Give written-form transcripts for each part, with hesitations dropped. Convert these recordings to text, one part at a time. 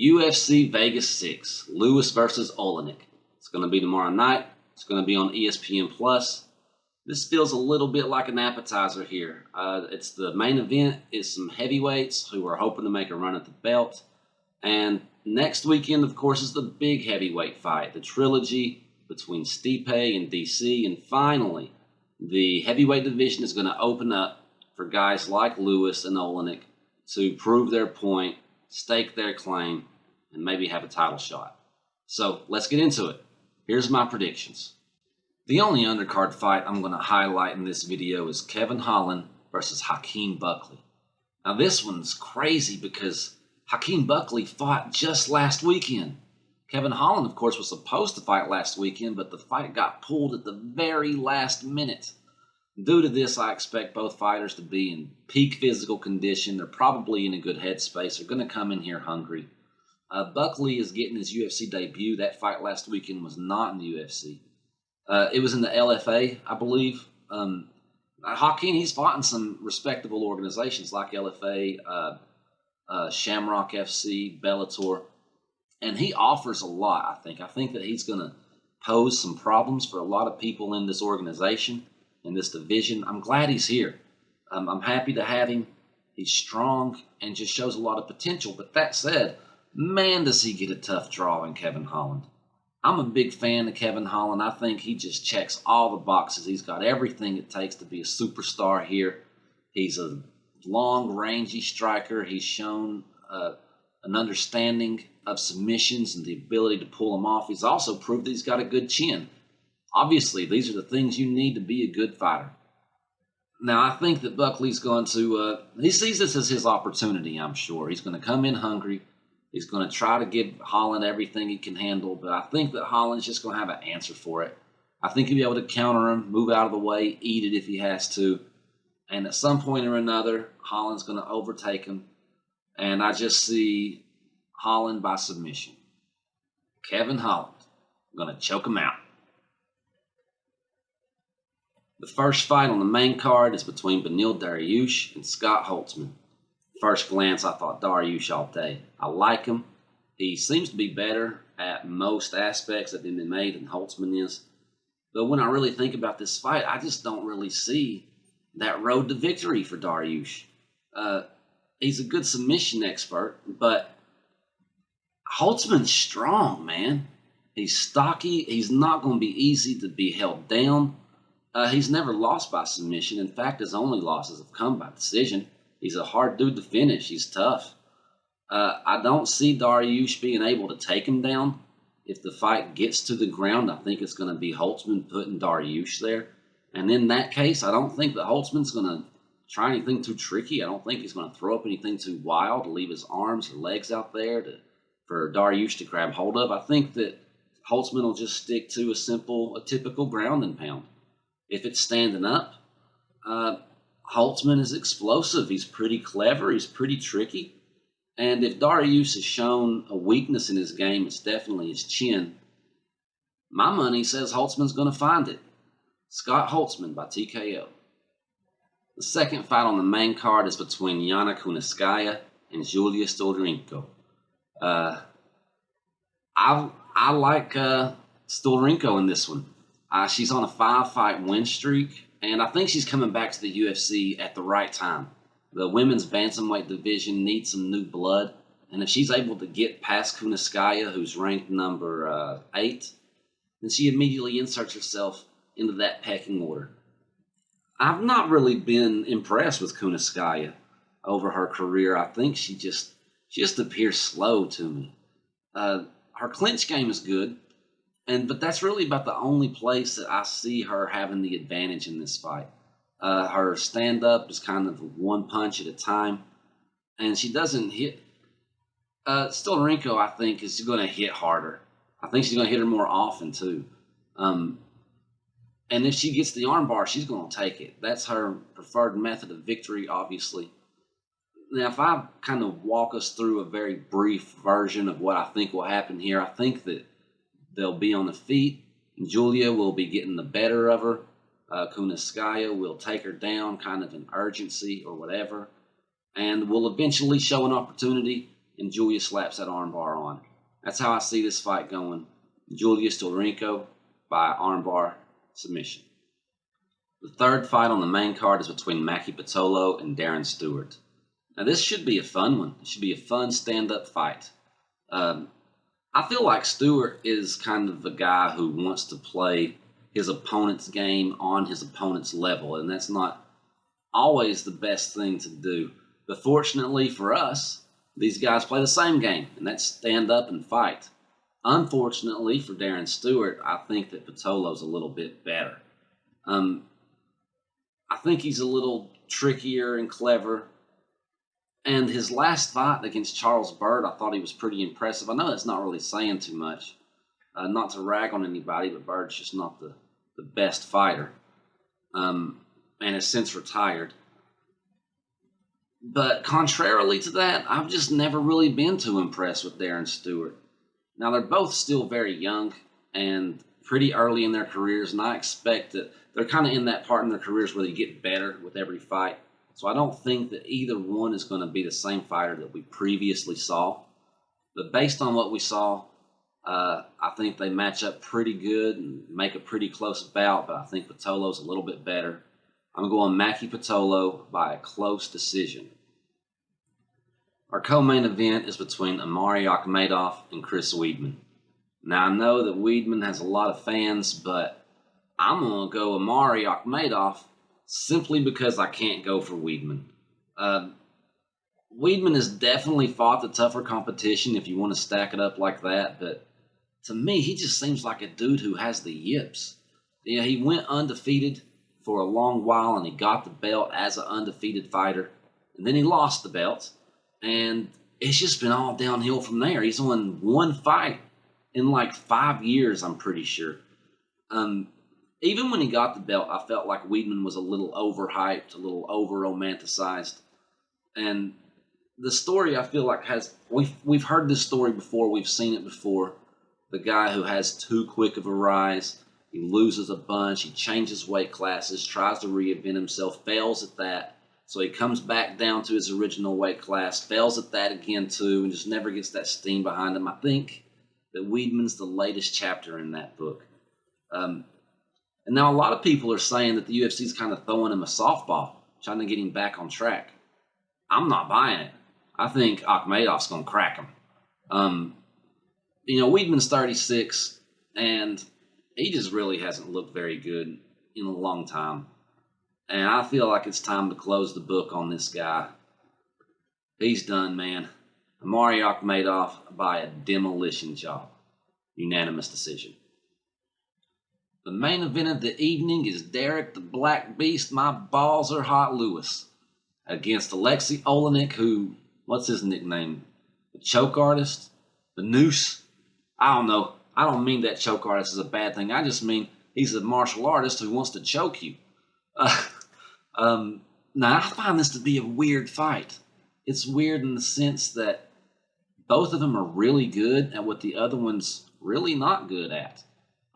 UFC Vegas 6, Lewis versus Oleinik. It's going to be tomorrow night. It's going to be on ESPN+. This feels a little bit like an appetizer here. It's the main event. It's some heavyweights who are hoping to make a run at the belt. And next weekend, of course, is the big heavyweight fight, the trilogy between Stipe and DC. And finally, the heavyweight division is going to open up for guys like Lewis and Oleinik to prove their point, stake their claim, and maybe have a title shot. So let's get into it. Here's my predictions. The only undercard fight I'm going to highlight in this video is Kevin Holland versus Joaquin Buckley. Now this one's crazy because Joaquin Buckley fought just last weekend. Kevin Holland, of course, was supposed to fight last weekend, but the fight got pulled at the very last minute. Due to this, I expect both fighters to be in peak physical condition. They're probably in a good headspace. They're going to come in here hungry. Buckley is getting his UFC debut. That fight last weekend was not in the UFC. It was in the LFA, I believe. Joaquin, he's fought in some respectable organizations like LFA, Shamrock FC, Bellator, and he offers a lot, I think. I think that he's going to pose some problems for a lot of people in this organization, in this division. I'm glad he's here. I'm happy to have him. He's strong and just shows a lot of potential. But that said, man, does he get a tough draw in Kevin Holland. I'm a big fan of Kevin Holland. I think he just checks all the boxes. He's got everything it takes to be a superstar here. He's a long, rangy striker. He's shown an understanding of submissions and the ability to pull them off. He's also proved that he's got a good chin. Obviously, these are the things you need to be a good fighter. Now, I think that Buckley's going to, he sees this as his opportunity, I'm sure. He's going to come in hungry. He's going to try to give Holland everything he can handle, but I think that Holland's just going to have an answer for it. I think he'll be able to counter him, move out of the way, eat it if he has to. And at some point or another, Holland's going to overtake him. And I just see Holland by submission. Kevin Holland going to choke him out. The first fight on the main card is between Beniel Dariush and Scott Holtzman. First glance, I thought Daryush all day. I like him. He seems to be better at most aspects of MMA than Holtzman is. But when I really think about this fight, I just don't really see that road to victory for Daryush. He's a good submission expert, but Holtzman's strong, man. He's stocky. He's not going to be easy to be held down. He's never lost by submission. In fact, his only losses have come by decision. He's a hard dude to finish. He's tough. I don't see Daryush being able to take him down. If the fight gets to the ground, I think it's going to be Holtzman putting Daryush there. And in that case, I don't think that Holtzman's going to try anything too tricky. I don't think he's going to throw up anything too wild to leave his arms or legs out there for Daryush to grab hold of. I think that Holtzman will just stick to a typical ground and pound. If it's standing up, Holtzman is explosive. He's pretty clever. He's pretty tricky. And if Daryush has shown a weakness in his game, it's definitely his chin. My money says Holtzman's going to find it. Scott Holtzman by TKO. The second fight on the main card is between Yana Kunitskaya and Julija Stoliarenko. I like Stoliarenko in this one. She's on a 5-fight win streak. And I think she's coming back to the UFC at the right time. The women's bantamweight division needs some new blood. And if she's able to get past Kunitskaya, who's ranked number 8, then she immediately inserts herself into that pecking order. I've not really been impressed with Kunitskaya over her career. I think she just appears slow to me. Her clinch game is good. But that's really about the only place that I see her having the advantage in this fight. Her stand-up is kind of one punch at a time. And she doesn't hit. Stoliarenko, I think, is going to hit harder. I think she's going to hit her more often, too. And if she gets the armbar, she's going to take it. That's her preferred method of victory, obviously. Now, if I kind of walk us through a very brief version of what I think will happen here, I think that they'll be on the feet. Julija will be getting the better of her. Kunitskaya will take her down kind of in urgency or whatever. And will eventually show an opportunity and Julija slaps that armbar on. That's how I see this fight going. Julija Stoliarenko by armbar submission. The third fight on the main card is between Maki Pitolo and Darren Stewart. Now this should be a fun one. It should be a fun stand-up fight. I feel like Stewart is kind of a guy who wants to play his opponent's game on his opponent's level, and that's not always the best thing to do. But fortunately for us, these guys play the same game, and that's stand up and fight. Unfortunately for Darren Stewart, I think that Pitolo's a little bit better. I think he's a little trickier and clever. And his last fight against Charles Byrd, I thought he was pretty impressive. I know that's not really saying too much. Not to rag on anybody, but Byrd's just not the best fighter. And has since retired. But contrarily to that, I've just never really been too impressed with Darren Stewart. Now, they're both still very young and pretty early in their careers, and I expect that they're kind of in that part in their careers where they get better with every fight. So I don't think that either one is going to be the same fighter that we previously saw. But based on what we saw, I think they match up pretty good and make a pretty close bout, but I think Pitolo's a little bit better. I'm going Maki Pitolo by a close decision. Our co-main event is between Omari Akhmedov and Chris Weidman. Now, I know that Weedman has a lot of fans, but I'm going to go Omari Akhmedov simply because I can't go for Weedman. Weedman has definitely fought the tougher competition if you want to stack it up like that, but to me, he just seems like a dude who has the yips. Yeah, he went undefeated for a long while, and he got the belt as an undefeated fighter, and then he lost the belt, and it's just been all downhill from there. He's won one fight in like 5 years, I'm pretty sure. Even when he got the belt, I felt like Weidman was a little overhyped, a little over-romanticized. And the story, I feel like, we've heard this story before, we've seen it before. The guy who has too quick of a rise, he loses a bunch, he changes weight classes, tries to reinvent himself, fails at that. So he comes back down to his original weight class, fails at that again too, and just never gets that steam behind him. I think that Weidman's the latest chapter in that book. And now a lot of people are saying that the UFC is kind of throwing him a softball, trying to get him back on track. I'm not buying it. I think Akhmedov's going to crack him. Weidman's 36, and he just really hasn't looked very good in a long time. And I feel like it's time to close the book on this guy. He's done, man. Omari Akhmedov by a demolition job. Unanimous decision. The main event of the evening is Derrick the Black Beast, my balls are hot Lewis, against Aleksei Oleinik, who, what's his nickname? The choke artist? The noose? I don't know. I don't mean that choke artist is a bad thing. I just mean he's a martial artist who wants to choke you. Now, I find this to be a weird fight. It's weird in the sense that both of them are really good at what the other one's really not good at.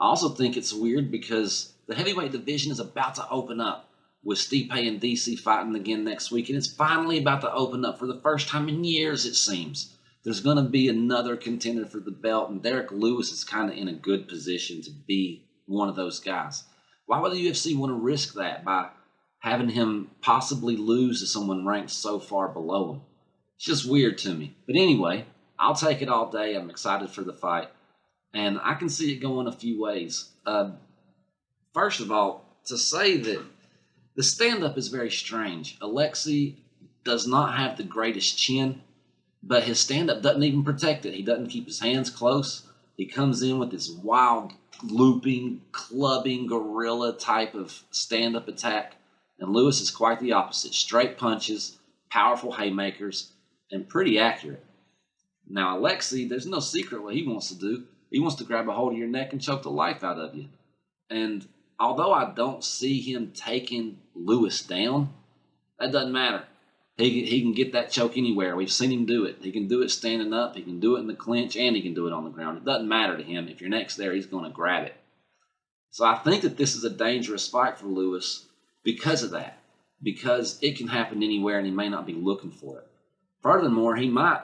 I also think it's weird because the heavyweight division is about to open up with Stipe and DC fighting again next week, and it's finally about to open up for the first time in years, it seems. There's going to be another contender for the belt, and Derrick Lewis is kind of in a good position to be one of those guys. Why would the UFC want to risk that by having him possibly lose to someone ranked so far below him? It's just weird to me. But anyway, I'll take it all day. I'm excited for the fight. And I can see it going a few ways. First of all, to say that the stand-up is very strange. Aleksei does not have the greatest chin, but his stand-up doesn't even protect it. He doesn't keep his hands close. He comes in with this wild, looping, clubbing, gorilla type of stand-up attack. And Lewis is quite the opposite. Straight punches, powerful haymakers, and pretty accurate. Now, Aleksei, there's no secret what he wants to do. He wants to grab a hold of your neck and choke the life out of you. And although I don't see him taking Lewis down, that doesn't matter. He can get that choke anywhere. We've seen him do it. He can do it standing up. He can do it in the clinch, and he can do it on the ground. It doesn't matter to him. If your neck's there, he's going to grab it. So I think that this is a dangerous fight for Lewis because of that. Because it can happen anywhere, and he may not be looking for it. Furthermore, he might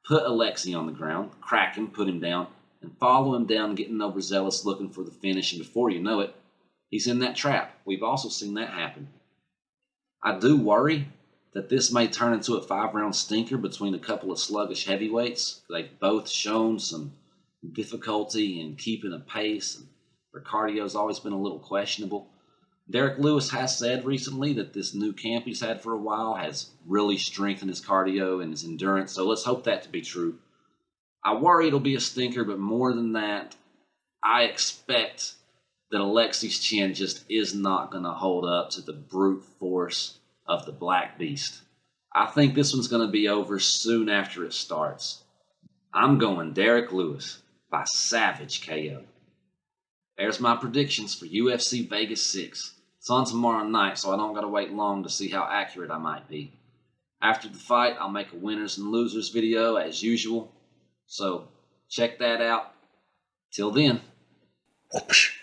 put Aleksei on the ground, crack him, put him down, and follow him down, getting overzealous, looking for the finish, and before you know it, he's in that trap. We've also seen that happen. I do worry that this may turn into a 5-round stinker between a couple of sluggish heavyweights. They've both shown some difficulty in keeping a pace, and their cardio's always been a little questionable. Derrick Lewis has said recently that this new camp he's had for a while has really strengthened his cardio and his endurance, so let's hope that to be true. I worry it'll be a stinker, but more than that, I expect that Aleksei's chin just is not going to hold up to the brute force of the Black Beast. I think this one's going to be over soon after it starts. I'm going Derrick Lewis by savage KO. There's my predictions for UFC Vegas 6. It's on tomorrow night, so I don't got to wait long to see how accurate I might be. After the fight, I'll make a winners and losers video as usual. So check that out. Till then. Whoosh.